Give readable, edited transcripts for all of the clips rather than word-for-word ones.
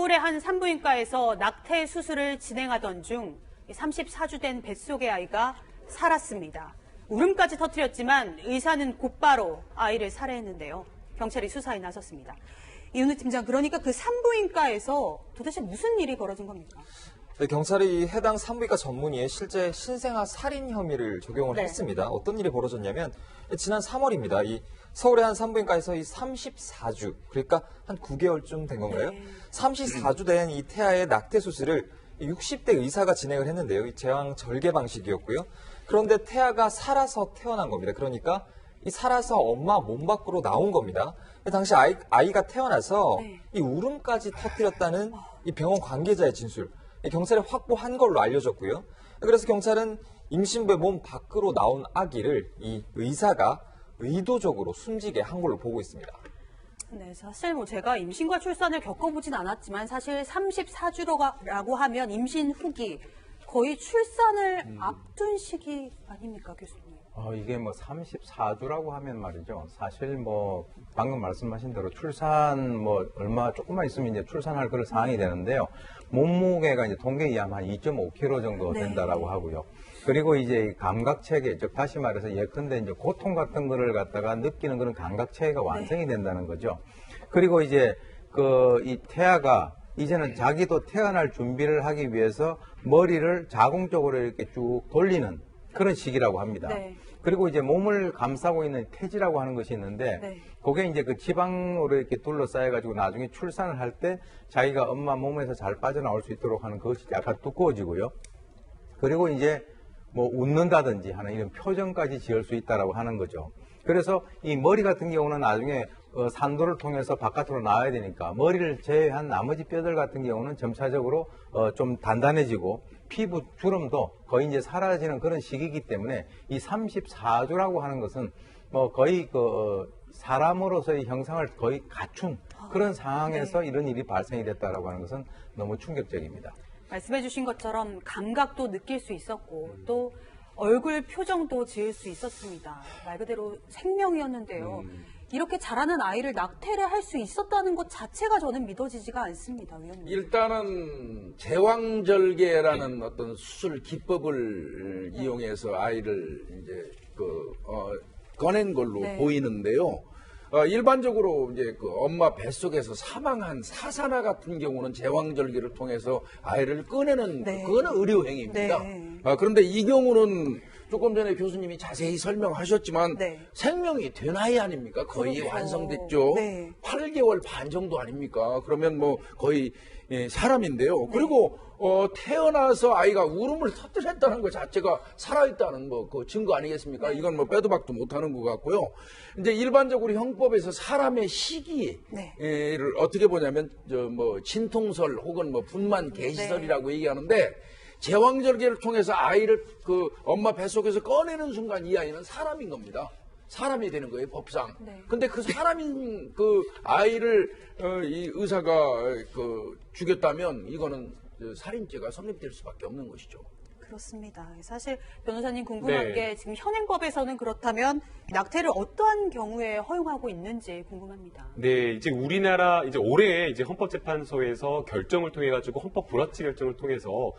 서울의 한 산부인과에서 낙태 수술을 진행하던 중 34주 된 뱃속의 아이가 살았습니다. 울음까지 터뜨렸지만 의사는 곧바로 아이를 살해했는데요. 경찰이 수사에 나섰습니다. 이은우 팀장, 그러니까 그 산부인과에서 도대체 무슨 일이 벌어진 겁니까? 네, 경찰이 해당 산부인과 전문의의 실제 신생아 살인 혐의를 적용을 했습니다. 어떤 일이 벌어졌냐면 지난 3월입니다. 이 서울의 한 산부인과에서 이 34주, 그러니까 한 9개월쯤 된 건가요? 34주 된 이 태아의 낙태 수술을 60대 의사가 진행을 했는데요. 이 제왕 절개 방식이었고요. 그런데 태아가 살아서 태어난 겁니다. 그러니까 이 살아서 엄마 몸 밖으로 나온 겁니다. 당시 아이가 태어나서 이 울음까지 터뜨렸다는 이 병원 관계자의 진술, 경찰에 확보한 걸로 알려졌고요. 그래서 경찰은 임신부의 몸 밖으로 나온 아기를 이 의사가 의도적으로 숨지게 한 걸로 보고 있습니다. 네, 사실 제가 임신과 출산을 겪어보진 않았지만 사실 34주라고 하면 임신 후기, 거의 출산을 앞둔 시기 아닙니까, 교수님? 이게 34주라고 하면 말이죠. 사실 방금 말씀하신 대로 출산 얼마 조금만 있으면 이제 출산할 그런 상황이 되는데요. 몸무게가 이제 통계에 의하면 한 2.5kg 정도 된다라고 하고요. 그리고 이제 감각체계, 즉 다시 말해서 예컨대 이제 고통 같은 거를 갖다가 느끼는 그런 감각체계가 완성이 된다는 거죠. 그리고 이제 이 태아가 이제는 자기도 태어날 준비를 하기 위해서 머리를 자궁적으로 이렇게 쭉 돌리는 그런 시기라고 합니다. 그리고 이제 몸을 감싸고 있는 태지라고 하는 것이 있는데 그게 이제 그 지방으로 이렇게 둘러싸여가지고 나중에 출산을 할 때 자기가 엄마 몸에서 잘 빠져나올 수 있도록 하는 그것이 약간 두꺼워지고요. 그리고 이제 웃는다든지 하는 이런 표정까지 지을 수 있다라고 하는 거죠. 그래서 이 머리 같은 경우는 나중에 산도를 통해서 바깥으로 나와야 되니까 머리를 제외한 나머지 뼈들 같은 경우는 점차적으로 좀 단단해지고 피부 주름도 거의 이제 사라지는 그런 시기이기 때문에 이 34주라고 하는 것은 거의 사람으로서의 형상을 거의 갖춘 그런 상황에서 이런 일이 발생이 됐다라고 하는 것은 너무 충격적입니다. 말씀해 주신 것처럼 감각도 느낄 수 있었고 또 얼굴 표정도 지을 수 있었습니다. 말 그대로 생명이었는데요. 이렇게 자라는 아이를 낙태를 할 수 있었다는 것 자체가 저는 믿어지지가 않습니다, 위원님. 일단은 제왕절개라는 어떤 수술 기법을 이용해서 아이를 이제 꺼낸 걸로 보이는데요. 일반적으로 이제 엄마 뱃속에서 사망한 사산아 같은 경우는 제왕절개를 통해서 아이를 꺼내는 그거는 의료행위입니다. 그런데 이 경우는 조금 전에 교수님이 자세히 설명하셨지만 생명이 된 아이 아닙니까? 거의 완성됐죠. 8개월 반 정도 아닙니까? 그러면 거의 사람인데요. 그리고 태어나서 아이가 울음을 터뜨렸다는 것 자체가 살아있다는 그 증거 아니겠습니까? 이건 빼도 박도 못하는 것 같고요. 이제 일반적으로 형법에서 사람의 시기를 어떻게 보냐면 진통설 혹은 분만 개시설이라고 얘기하는데 제왕절개를 통해서 아이를 엄마 뱃속에서 꺼내는 순간 이 아이는 사람인 겁니다. 사람이 되는 거예요, 법상. 근데 그 사람인 아이를 이 의사가 죽였다면 이거는 살인죄가 성립될 수밖에 없는 것이죠. 그렇습니다. 사실 변호사님 궁금한 게 지금 현행법에서는 그렇다면 낙태를 어떠한 경우에 허용하고 있는지 궁금합니다. 네, 이제 우리나라 올해 헌법재판소에서 결정을 통해 가지고 헌법 불합치 결정을 통해서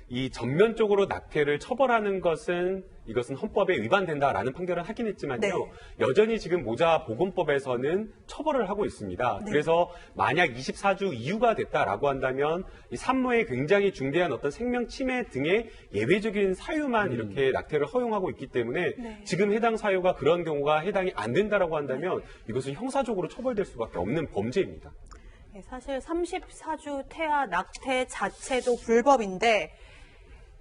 이 전면적으로 낙태를 처벌하는 것은 이것은 헌법에 위반된다라는 판결을 하긴 했지만요. 여전히 지금 모자보건법에서는 처벌을 하고 있습니다. 그래서 만약 24주 이후가 됐다라고 한다면 이 산모의 굉장히 중대한 어떤 생명 침해 등의 예외적인 사유만 이렇게 낙태를 허용하고 있기 때문에 지금 해당 사유가 그런 경우가 해당이 안 된다라고 한다면 이것은 형사적으로 처벌될 수밖에 없는 범죄입니다. 사실 34주 태아 낙태 자체도 불법인데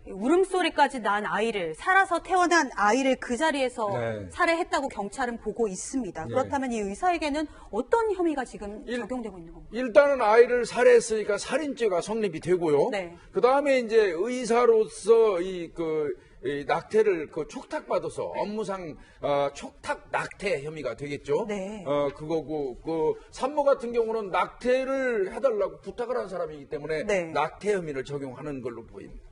울음소리까지 난 아이를, 살아서 태어난 아이를 그 자리에서 살해했다고 경찰은 보고 있습니다. 그렇다면 이 의사에게는 어떤 혐의가 지금 적용되고 있는 겁니까? 일단은 아이를 살해했으니까 살인죄가 성립이 되고요. 그 다음에 이제 의사로서 이 낙태를 촉탁받아서 업무상 촉탁 낙태 혐의가 되겠죠. 그거고 산모 같은 경우는 낙태를 해달라고 부탁을 한 사람이기 때문에 낙태 혐의를 적용하는 걸로 보입니다.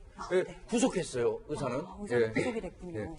구속했어요, 의사는. 의사는 구속이 됐군요.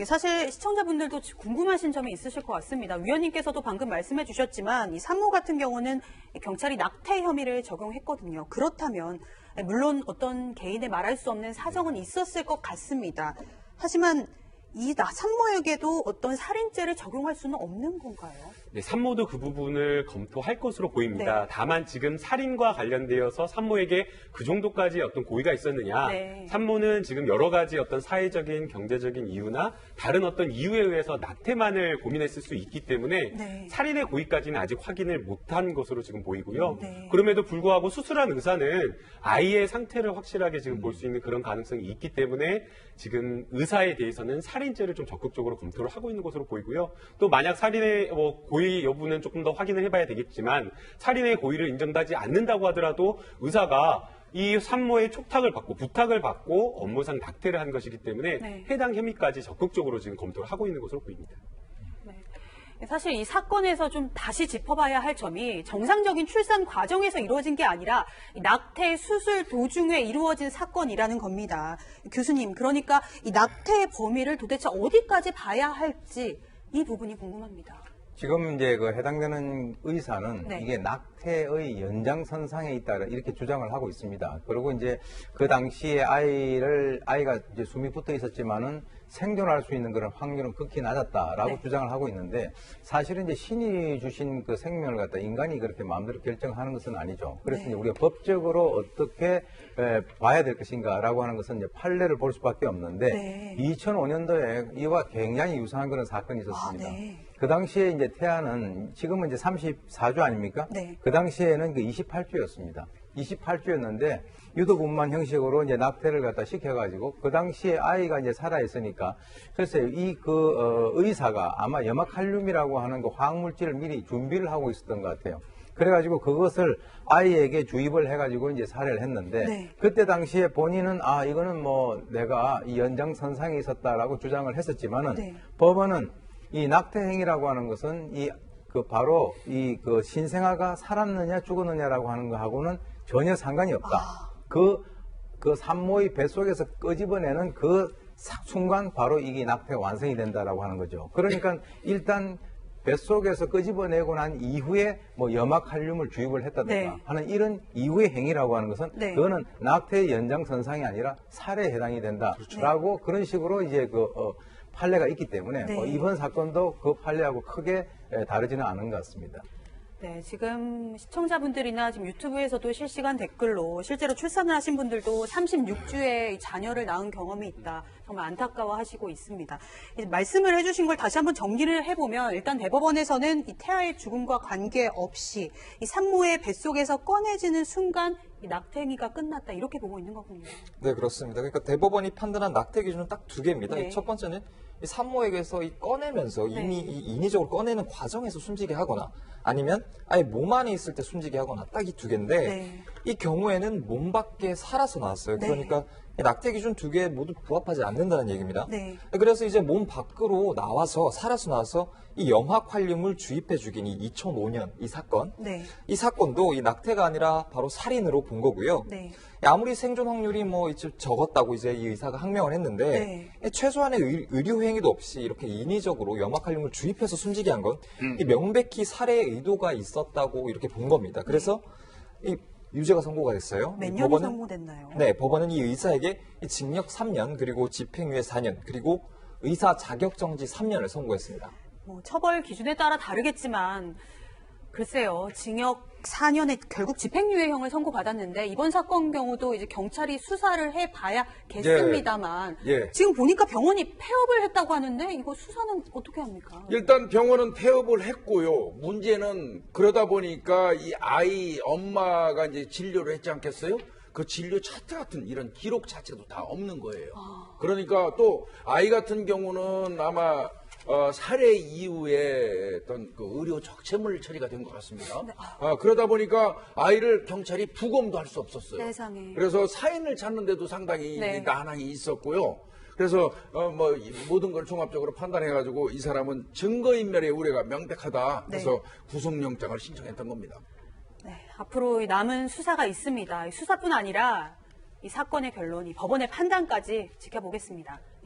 사실 시청자분들도 궁금하신 점이 있으실 것 같습니다. 위원님께서도 방금 말씀해 주셨지만 이 산모 같은 경우는 경찰이 낙태 혐의를 적용했거든요. 그렇다면 물론 어떤 개인의 말할 수 없는 사정은 있었을 것 같습니다. 하지만 이 산모에게도 어떤 살인죄를 적용할 수는 없는 건가요? 네, 산모도 그 부분을 검토할 것으로 보입니다. 네. 다만 지금 살인과 관련되어서 산모에게 그 정도까지 어떤 고의가 있었느냐. 네. 산모는 지금 여러 가지 어떤 사회적인, 경제적인 이유나 다른 어떤 이유에 의해서 낙태만을 고민했을 수 있기 때문에 네. 살인의 고의까지는 아직 확인을 못한 것으로 지금 보이고요. 네. 그럼에도 불구하고 수술한 의사는 아이의 상태를 확실하게 지금 볼 수 있는 그런 가능성이 있기 때문에 지금 의사에 대해서는 살인죄를 좀 적극적으로 검토를 하고 있는 것으로 보이고요. 또 만약 살인의 고의 여부는 조금 더 확인을 해봐야 되겠지만 살인의 고의를 인정하지 않는다고 하더라도 의사가 이 산모의 촉탁을 받고 부탁을 받고 업무상 낙태를 한 것이기 때문에 네. 해당 혐의까지 적극적으로 지금 검토를 하고 있는 것으로 보입니다. 사실 이 사건에서 좀 다시 짚어봐야 할 점이 정상적인 출산 과정에서 이루어진 게 아니라 낙태 수술 도중에 이루어진 사건이라는 겁니다. 교수님, 그러니까 이 낙태의 범위를 도대체 어디까지 봐야 할지 이 부분이 궁금합니다. 지금 이제 그 해당되는 의사는 네. 이게 낙태의 연장선상에 있다 이렇게 주장을 하고 있습니다. 그리고 이제 그 당시에 아이가 이제 숨이 붙어 있었지만은 생존할 수 있는 그런 확률은 극히 낮았다라고 네. 주장을 하고 있는데 사실은 이제 신이 주신 그 생명을 갖다 인간이 그렇게 마음대로 결정하는 것은 아니죠. 그래서 네. 이제 우리가 법적으로 어떻게 봐야 될 것인가라고 하는 것은 이제 판례를 볼 수밖에 없는데 네. 2005년도에 이와 굉장히 유사한 그런 사건이 있었습니다. 네. 그 당시에 이제 태아는 지금은 이제 34주 아닙니까? 네. 그 당시에는 그 28주였습니다. 28주였는데 유도분만 형식으로 이제 낙태를 갖다 시켜가지고 그 당시에 아이가 이제 살아있으니까 글쎄요 이 의사가 아마 염화칼륨이라고 하는 그 화학물질을 미리 준비를 하고 있었던 것 같아요. 그래가지고 그것을 아이에게 주입을 해가지고 이제 살해를 했는데 네. 그때 당시에 본인은 이거는 뭐 내가 이 연장선상에 있었다라고 주장을 했었지만은 네. 법원은 이 낙태 행위라고 하는 것은 바로 그 신생아가 살았느냐 죽었느냐라고 하는 거하고는 전혀 상관이 없다. 그 산모의 뱃속에서 끄집어내는 그 순간 바로 이게 낙태가 완성이 된다라고 하는 거죠. 그러니까 일단 뱃속에서 끄집어내고 난 이후에 뭐 염화칼륨을 주입을 했다든가 네. 하는 이런 이후의 행위라고 하는 것은 네. 그거는 낙태의 연장선상이 아니라 살해에 해당이 된다라고 그런 식으로 이제 판례가 있기 때문에 네. 이번 사건도 그 판례하고 크게 다르지는 않은 것 같습니다. 네, 지금 시청자분들이나 지금 유튜브에서도 실시간 댓글로 실제로 출산을 하신 분들도 36주에 자녀를 낳은 경험이 있다. 정말 안타까워하시고 있습니다. 이제 말씀을 해주신 걸 다시 한번 정리를 해보면 일단 대법원에서는 이 태아의 죽음과 관계없이 이 산모의 뱃속에서 꺼내지는 순간 이 낙태 행위가 끝났다. 이렇게 보고 있는 거군요. 네, 그렇습니다. 그러니까 대법원이 판단한 낙태 기준은 딱 두 개입니다. 네. 첫 번째는 이 산모에게서 꺼내면서 이미 이 인위적으로 꺼내는 과정에서 숨지게 하거나 아니면 아예 몸 안에 있을 때 숨지게 하거나 딱 이 두 개인데 네. 이 경우에는 몸 밖에 살아서 나왔어요. 네. 그러니까 이 낙태 기준 두 개 모두 부합하지 않는다는 얘기입니다. 네. 그래서 이제 몸 밖으로 나와서 살아서 나와서 이 염화칼륨을 주입해 죽인 이 2005년 이 사건, 네. 이 사건도 이 낙태가 아니라 바로 살인으로 본 거고요. 네. 아무리 생존 확률이 뭐 이제 적었다고 이제 이 의사가 항명을 했는데 최소한의 의료 행위도 없이 이렇게 인위적으로 염화칼륨을 주입해서 숨지게 한 건 이 명백히 살해의 의도가 있었다고 이렇게 본 겁니다. 그래서 이 유죄가 선고가 됐어요. 몇 이 년이 선고됐나요? 네, 법원은 이 의사에게 이 징역 3년 그리고 집행유예 4년 그리고 의사 자격정지 3년을 선고했습니다. 뭐 처벌 기준에 따라 다르겠지만 글쎄요, 징역 4년에 결국 집행유예형을 선고받았는데 이번 사건 경우도 이제 경찰이 수사를 해봐야겠습니다만 예. 지금 보니까 병원이 폐업을 했다고 하는데 이거 수사는 어떻게 합니까? 일단 병원은 폐업을 했고요. 문제는 그러다 보니까 이 아이 엄마가 이제 진료를 했지 않겠어요? 그 진료 차트 같은 이런 기록 자체도 다 없는 거예요. 그러니까 또 아이 같은 경우는 아마 살해 이후에 어떤 그 의료 적체물 처리가 된 것 같습니다. 네. 그러다 보니까 아이를 경찰이 부검도 할 수 없었어요. 세상에. 그래서 사인을 찾는데도 상당히 네. 난항이 있었고요. 그래서 뭐 모든 걸 종합적으로 판단해가지고 이 사람은 증거인멸의 우려가 명백하다. 그래서 네. 구속영장을 신청했던 겁니다. 네, 앞으로 남은 수사가 있습니다. 이 수사뿐 아니라 이 사건의 결론이 법원의 판단까지 지켜보겠습니다.